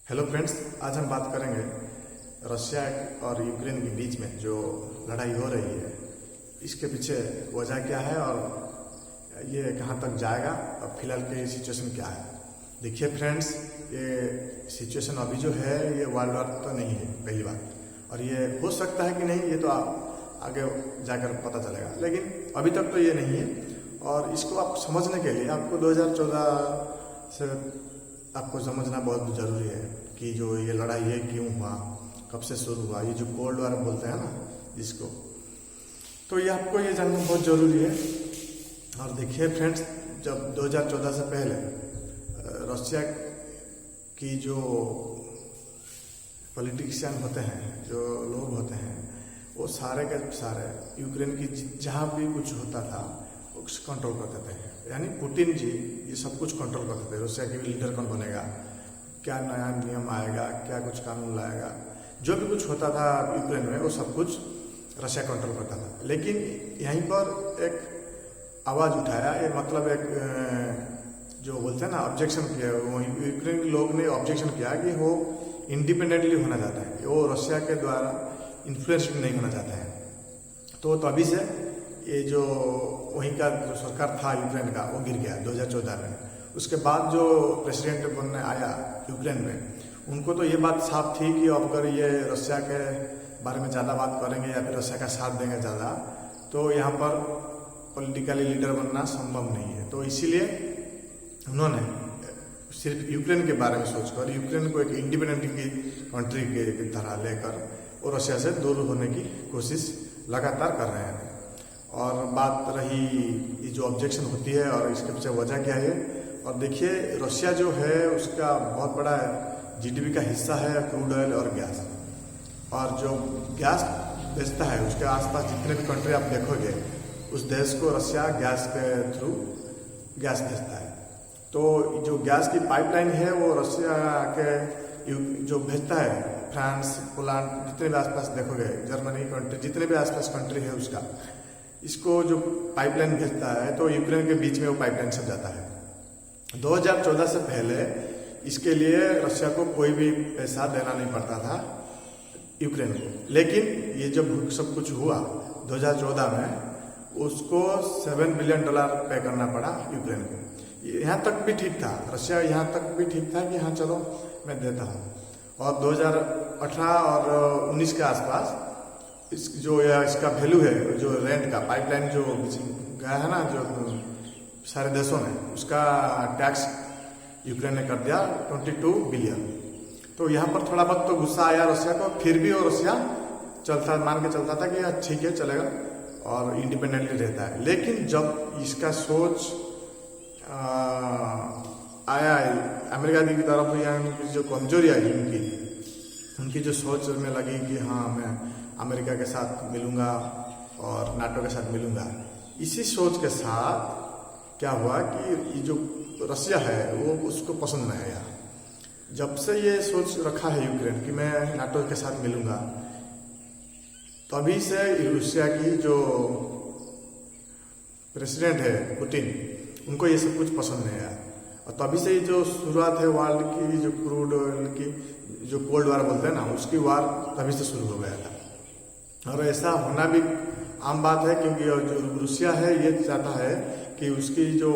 Hello friends, आज हम बात करेंगे रशिया और यूक्रेन के बीच में जो लड़ाई हो रही है, इसके पीछे वजह क्या है और ये कहाँ तक जाएगा और फिलहाल की सिचुएशन क्या है। देखिए फ्रेंड्स, ये सिचुएशन अभी जो है ये वर्ल्ड वार तो नहीं है पहली बात, और ये हो सकता है कि नहीं ये तो आगे जाकर पता चलेगा, लेकिन अभी तक तो ये नहीं है। और इसको आप समझने के लिए आपको 2014 से आपको समझना बहुत ज़रूरी है कि जो ये लड़ाई है क्यों हुआ, कब से शुरू हुआ, ये जो कोल्ड वार बोलते हैं ना इसको, तो ये आपको ये जानना बहुत ज़रूरी है। और देखिए फ्रेंड्स, जब 2014 से पहले रशिया की जो पॉलिटिशियन होते हैं, जो लोग होते हैं, वो सारे के सारे यूक्रेन की जहाँ भी कुछ होता था उसको कंट्रोल करते थे। यानी पुतिन जी ये सब कुछ कंट्रोल करते थे। रशिया के लीडर कौन बनेगा, क्या नया नियम आएगा, क्या कुछ कानून लाएगा, जो भी कुछ होता था यूक्रेन में वो सब कुछ रशिया कंट्रोल करता था। लेकिन यहीं पर एक आवाज़ उठाया, ये मतलब एक जो बोलते हैं ना ऑब्जेक्शन किया, वो यूक्रेन के लोग ने ऑब्जेक्शन किया कि वो इंडिपेंडेंटली होना चाहता है, वो रशिया के द्वारा इन्फ्लुएंस नहीं होना चाहता है। तो तभी से ये जो वहीं का जो सरकार था यूक्रेन का वो गिर गया 2014 में। उसके बाद जो प्रेसिडेंट बनने आया यूक्रेन में, उनको तो ये बात साफ थी कि अगर ये रशिया के बारे में ज़्यादा बात करेंगे या फिर रशिया का साथ देंगे ज़्यादा, तो यहाँ पर पॉलिटिकली लीडर बनना संभव नहीं है। तो इसीलिए उन्होंने सिर्फ यूक्रेन के बारे में सोचकर यूक्रेन को एक इंडिपेंडेंट की कंट्री की तरह लेकर वो रशिया से दूर होने की कोशिश लगातार कर रहे हैं। और बात रही ये जो ऑब्जेक्शन होती है और इसके पीछे वजह क्या है, और देखिए रशिया जो है उसका बहुत बड़ा जीडीपी का हिस्सा है क्रूड ऑयल और गैस, और जो गैस बेचता है उसके आसपास जितने भी कंट्री आप देखोगे उस देश को रशिया गैस के थ्रू गैस भेजता है। तो जो गैस की पाइपलाइन है वो रशिया के जो भेजता है, फ्रांस, पोलैंड, जितने भी आसपास देखोगे, जर्मनी कंट्री, जितने भी आसपास कंट्री है उसका, इसको जो पाइपलाइन भेजता है तो यूक्रेन के बीच में वो पाइपलाइन सब जाता है। 2014 से पहले इसके लिए रशिया को कोई भी पैसा देना नहीं पड़ता था यूक्रेन को, लेकिन ये जब सब कुछ हुआ 2014 में, उसको $7 बिलियन पे करना पड़ा यूक्रेन को। यहाँ तक भी ठीक था, रशिया यहाँ तक भी ठीक था कि हाँ चलो मैं देता हूँ। और 2018 और 19 के आसपास इसका वैल्यू है, जो रेंट का पाइपलाइन जो गया है ना जो सारे देशों में, उसका टैक्स यूक्रेन ने कर दिया 22 बिलियन। तो यहाँ पर थोड़ा बहुत तो गुस्सा आया रशिया को, फिर भी वो रशिया मान के चलता था कि ठीक है चलेगा और इंडिपेंडेंटली रहता है। लेकिन जब इसका सोच आया अमेरिका की तरफ, या उनकी जो कमजोरी आई उनकी जो सोच में लगी कि हाँ मैं अमेरिका के साथ मिलूंगा और नाटो के साथ मिलूंगा, इसी सोच के साथ क्या हुआ कि ये जो रशिया है वो उसको पसंद नहीं आया। जब से ये सोच रखा है यूक्रेन कि मैं नाटो के साथ मिलूंगा, तभी से रूसिया की जो प्रेसिडेंट है पुतिन, उनको ये सब कुछ पसंद नहीं आया। और तभी से ये जो शुरुआत है वर्ल्ड की, जो क्रूड ऑयल की जो कोल्ड वार बोलते हैं ना, उसकी वार तभी से शुरू हो गया था। और ऐसा होना भी आम बात है, क्योंकि जो रूसिया है ये चाहता है कि उसकी जो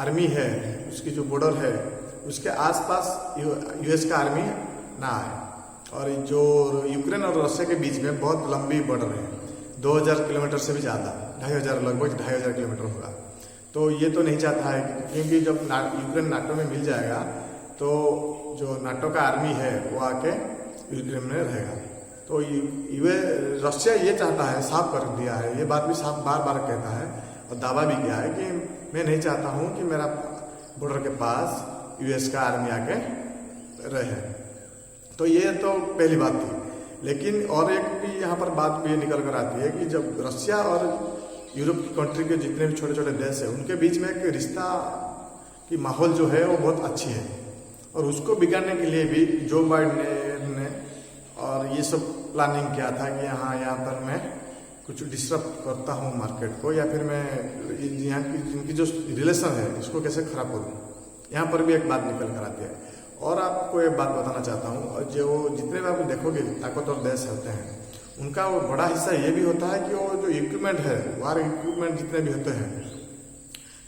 आर्मी है, उसकी जो बॉर्डर है, उसके आसपास यूएस का आर्मी ना आए। और जो यूक्रेन और रशिया के बीच में बहुत लंबी बॉर्डर है, 2000 किलोमीटर से भी ज़्यादा, 2500 लगभग 2500 किलोमीटर होगा। तो ये तो नहीं चाहता है, क्योंकि जब यूक्रेन नाटो में मिल जाएगा तो जो नाटो का आर्मी है वो आके यूक्रेन में रहेगा। तो रशिया ये चाहता है, साफ कर दिया है, ये बात भी साफ बार बार कहता है और दावा भी किया है कि मैं नहीं चाहता हूँ कि मेरा बॉर्डर के पास यूएस का आर्मी आके रहे। तो ये तो पहली बात थी। लेकिन और एक भी यहाँ पर बात भी निकल कर आती है कि जब रशिया और यूरोप की कंट्री के जितने भी छोटे छोटे देश है, उनके बीच में एक रिश्ता की माहौल जो है वो बहुत अच्छी है, और उसको बिगाड़ने के लिए भी जो बाइडेन ने और ये सब प्लानिंग किया था कि यहाँ पर मैं कुछ डिस्टर्ब करता हूँ मार्केट को, या फिर मैं यहाँ की जिनकी जो रिलेशन है इसको कैसे खराब करूँ। यहाँ पर भी एक बात निकल कर आती है। और आपको एक बात बताना चाहता हूँ, और जो जितने भी आप देखोगे ताकतवर देश होते हैं उनका वो बड़ा हिस्सा ये भी होता है कि वो जो इक्विपमेंट है, वार इक्विपमेंट जितने भी होते हैं,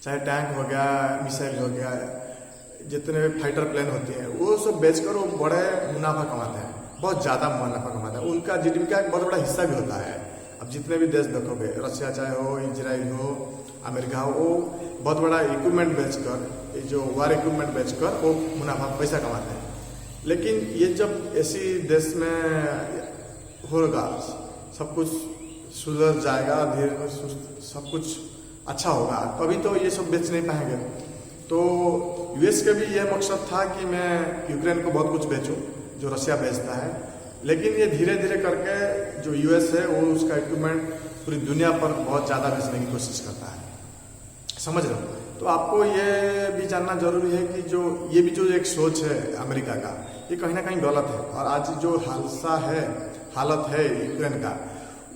चाहे टैंक हो गया, मिसाइल हो गया, जितने भी फाइटर प्लेन होती हैं, वो सब बेचकर वो बड़े मुनाफा कमाते हैं, बहुत ज़्यादा मुनाफा कमाते हैं। उनका जीडीपी का एक बहुत बड़ा हिस्सा भी होता है। अब जितने भी देश देखोगे, रशिया चाहे हो, इजराइल हो, अमेरिका हो, वो बहुत बड़ा इक्विपमेंट बेचकर, जो वार इक्विपमेंट बेचकर वो मुनाफा पैसा कमाते हैं। लेकिन ये जब ऐसी देश में होगा, सब कुछ सुधर जाएगा, धीरे सब कुछ अच्छा होगा, तभी तो ये सब बेच नहीं पाएंगे। तो यूएस का भी यह मकसद था कि मैं यूक्रेन को बहुत कुछ बेचूं जो रशिया बेचता है, लेकिन ये धीरे धीरे करके जो यूएस है वो उसका इक्विपमेंट पूरी दुनिया पर बहुत ज़्यादा बेचने की कोशिश करता है, समझ रहे हो। तो आपको ये भी जानना जरूरी है कि जो ये भी जो एक सोच है अमेरिका का, ये कहीं ना कहीं गलत है। और आज जो हालत है यूक्रेन का,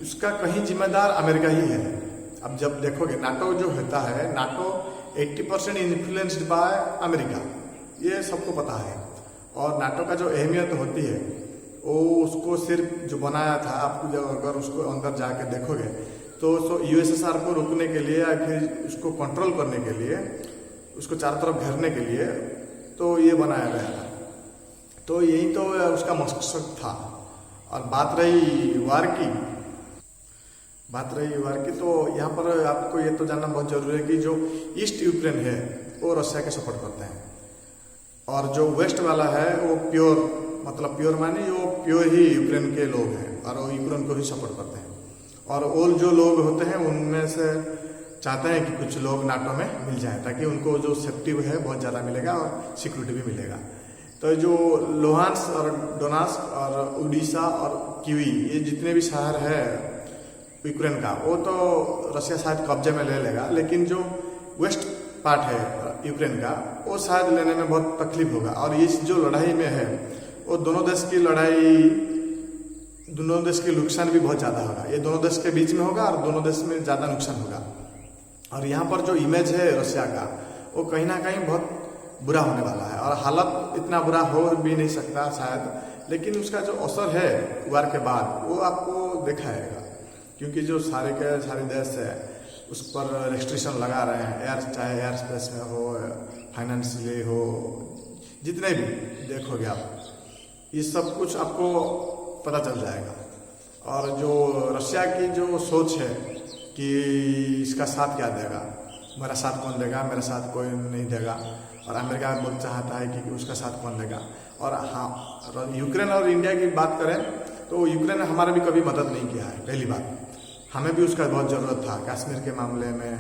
उसका कहीं जिम्मेदार अमेरिका ही है। अब जब देखोगे नाटो जो होता है, नाटो 80% इन्फ्लुएंस्ड बाय अमेरिका, ये सबको पता है। और नाटो का जो अहमियत होती है वो उसको सिर्फ जो बनाया था, आपको जब अगर उसको अंदर जाके देखोगे तो यूएसएसआर को रोकने के लिए या फिर उसको कंट्रोल करने के लिए, उसको चारों तरफ घेरने के लिए तो ये बनाया गया था। तो यही तो उसका मकसद था। और बात रही वार की, तो यहाँ पर आपको ये तो जानना बहुत जरूरी है कि जो ईस्ट यूक्रेन है वो रशिया के सपोर्ट करते हैं, और जो वेस्ट वाला है वो प्योर माने वो प्योर ही यूक्रेन के लोग हैं और वो यूक्रेन को ही सपोर्ट करते हैं। और जो लोग होते हैं उनमें से चाहते हैं कि कुछ लोग नाटो में मिल जाएं, ताकि उनको जो सेफ्टी है बहुत ज़्यादा मिलेगा और सिक्योरिटी भी मिलेगा। तो जो लोहान्स और डोनास्क और उड़ीसा और कीवी, ये जितने भी शहर है यूक्रेन का, वो तो रशिया शायद कब्जे में ले लेगा, लेकिन जो वेस्ट पार्ट है यूक्रेन का वो शायद लेने में बहुत तकलीफ होगा। और इस जो लड़ाई में है वो दोनों देश के नुकसान भी बहुत ज़्यादा होगा। ये दोनों देश के बीच में होगा और दोनों देश में ज़्यादा नुकसान होगा। और यहाँ पर जो इमेज है रशिया का, वो कहीं ना कहीं बहुत बुरा होने वाला है। और हालत इतना बुरा हो भी नहीं सकता शायद, लेकिन उसका जो असर है वार के बाद वो आपको दिखाएगा, क्योंकि जो सारे देश है उस पर रेस्ट्रिक्शन लगा रहे हैं, चाहे एयर स्पेस में हो, फाइनेंशियली हो, जितने भी देखोगे आप, ये सब कुछ आपको पता चल जाएगा। और जो रशिया की जो सोच है कि इसका साथ क्या देगा, मेरा साथ कौन देगा, मेरा साथ कोई नहीं देगा, और अमेरिका बहुत चाहता है कि उसका साथ कौन देगा। और हाँ, यूक्रेन और इंडिया की बात करें तो यूक्रेन ने हमारा भी कभी मदद नहीं किया है, पहली बात। हमें भी उसका बहुत ज़रूरत था कश्मीर के मामले में,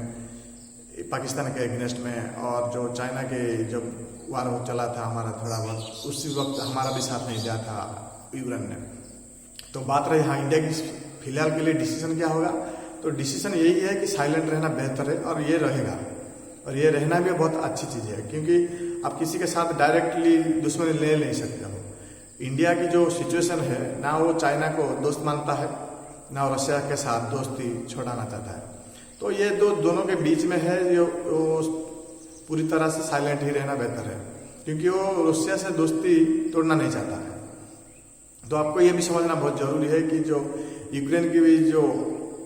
पाकिस्तान के अगेंस्ट में, और जो चाइना के जब वार चला था हमारा थोड़ा बहुत, उसी वक्त हमारा भी साथ नहीं दिया था यूक्रेन ने। तो बात रही हाँ इंडिया की, फिलहाल के लिए डिसीजन क्या होगा, तो डिसीजन यही है कि साइलेंट रहना बेहतर है, और ये रहेगा। और ये रहना भी बहुत अच्छी चीज़ है, क्योंकि आप किसी के साथ डायरेक्टली दुश्मनी ले नहीं सकते हो। इंडिया की जो सिचुएशन है, ना वो चाइना को दोस्त मानता है, ना वो रशिया के साथ दोस्ती छोड़ाना चाहता है। तो ये दोनों के बीच में है, जो पूरी तरह से साइलेंट ही रहना बेहतर है, क्योंकि वो रशिया से दोस्ती तोड़ना नहीं चाहता है। तो आपको ये भी समझना बहुत जरूरी है कि जो यूक्रेन की भी जो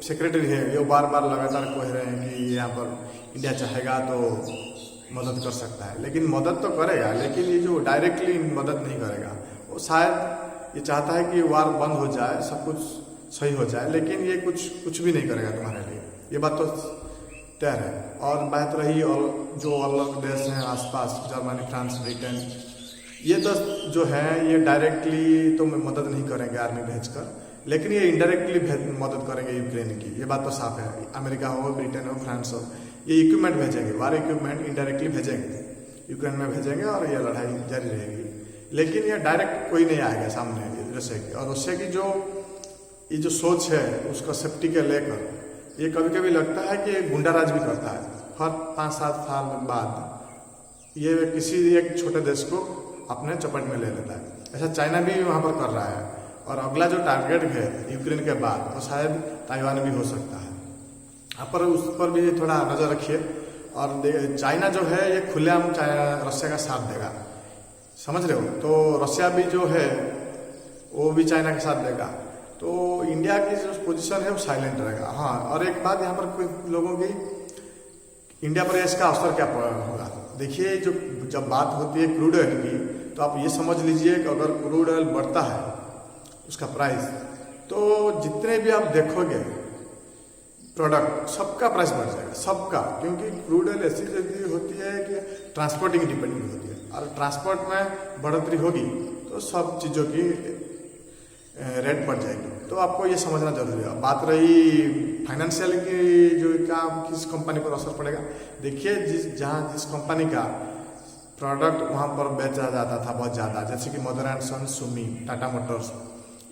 सेक्रेटरी है, ये बार बार लगातार कह रहे हैं कि यहाँ पर इंडिया चाहेगा तो मदद कर सकता है, लेकिन मदद तो करेगा, लेकिन ये जो डायरेक्टली मदद नहीं करेगा। वो शायद ये चाहता है कि वार बंद हो जाए, सब कुछ सही हो जाए, लेकिन ये कुछ भी नहीं करेगा तुम्हारे लिए, ये बात तो तय है। और बात रही और जो अलग देश हैं आसपास, जर्मनी, फ्रांस, ब्रिटेन, ये तो जो है ये डायरेक्टली तो मदद नहीं करेंगे आर्मी भेजकर, लेकिन ये इनडायरेक्टली मदद करेंगे यूक्रेन की, ये बात तो साफ है। अमेरिका हो, ब्रिटेन हो, फ्रांस हो, ये इक्विपमेंट भेजेंगे, वार इक्विपमेंट इनडायरेक्टली भेजेंगे, यूक्रेन में भेजेंगे, और ये लड़ाई जारी रहेगी। लेकिन ये डायरेक्ट कोई नहीं आएगा सामने रशिया की। और रशिया की ये जो सोच है उसका सेफ्टी के लेकर, ये कभी कभी लगता है कि गुंडाराज भी करता है। हर 5-7 साल बाद ये किसी एक छोटे देश को अपने चपेट में ले लेता है। ऐसा चाइना भी वहाँ पर कर रहा है, और अगला जो टारगेट है यूक्रेन के बाद वो शायद ताइवान भी हो सकता है। आप पर उस पर भी थोड़ा नज़र रखिए। और चाइना जो है ये खुलेआम रशिया का साथ देगा। समझ रहे हो। तो रशिया भी जो है वो भी चाइना के साथ देगा, तो इंडिया की जो पोजीशन है वो साइलेंट रहेगा। हाँ, और एक बात यहाँ पर कुछ लोगों की, इंडिया पर इसका असर क्या होगा। देखिए, जो जब बात होती है क्रूड ऑयल की, तो आप ये समझ लीजिए कि अगर क्रूड ऑयल बढ़ता है उसका प्राइस, तो जितने भी आप देखोगे प्रोडक्ट सबका प्राइस बढ़ जाएगा, सबका। क्योंकि क्रूड ऑयल ऐसी चीज होती है कि ट्रांसपोर्टिंग डिपेंडेंट होती है, और ट्रांसपोर्ट में बढ़ोतरी होगी तो सब चीज़ों की रेट बढ़ जाएगी। तो आपको ये समझना जरूरी है। बात रही फाइनेंशियल की, जो क्या किस कंपनी पर असर पड़ेगा, देखिए जिस कंपनी का प्रोडक्ट वहाँ पर बेचा जाता था बहुत ज़्यादा, जैसे कि मदर एंड सन, सुमी, टाटा मोटर्स,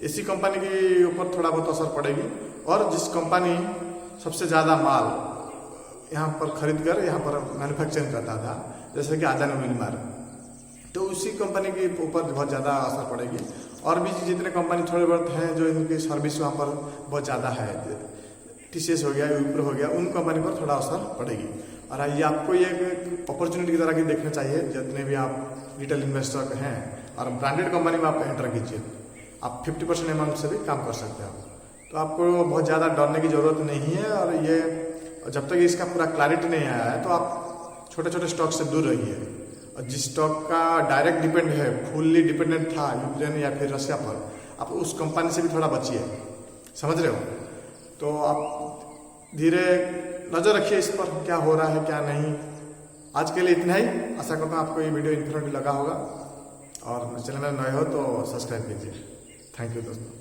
इसी कंपनी के ऊपर थोड़ा बहुत असर पड़ेगी। और जिस कंपनी सबसे ज़्यादा माल यहाँ पर खरीद कर यहाँ पर मैन्युफैक्चरिंग करता था, जैसे कि आदानी विलमार, तो उसी कंपनी के ऊपर बहुत ज़्यादा असर पड़ेगी। और भी जितने कंपनी थोड़े बहुत हैं जो इनकी सर्विस वहाँ पर बहुत ज़्यादा है, टीसीएस हो गया, विप्रो हो गया, उन कंपनी पर थोड़ा असर पड़ेगी। और ये आपको ये अपॉर्चुनिटी की तरह की देखना चाहिए। जितने भी आप रिटेल इन्वेस्टर हैं और ब्रांडेड कंपनी में आप एंटर कीजिए, आप 50% अमाउंट से भी काम कर सकते हो। तो आपको बहुत ज़्यादा डरने की ज़रूरत नहीं है। और ये जब तक इसका पूरा क्लैरिटी नहीं आया है, तो आप छोटे छोटे स्टॉक से दूर रहिए। और जिस स्टॉक का डायरेक्ट डिपेंड है, फुल्ली डिपेंडेंट था यूक्रेन या फिर रशिया पर, आप उस कंपनी से भी थोड़ा बचिए, समझ रहे हो। तो आप धीरे नज़र रखिए इस पर, क्या हो रहा है क्या नहीं। आज के लिए इतना ही। आशा करता हूँ आपको ये वीडियो इन्फॉर्मेटिव लगा होगा, और चैनल में नए हो तो सब्सक्राइब कीजिए। थैंक यू दोस्तों।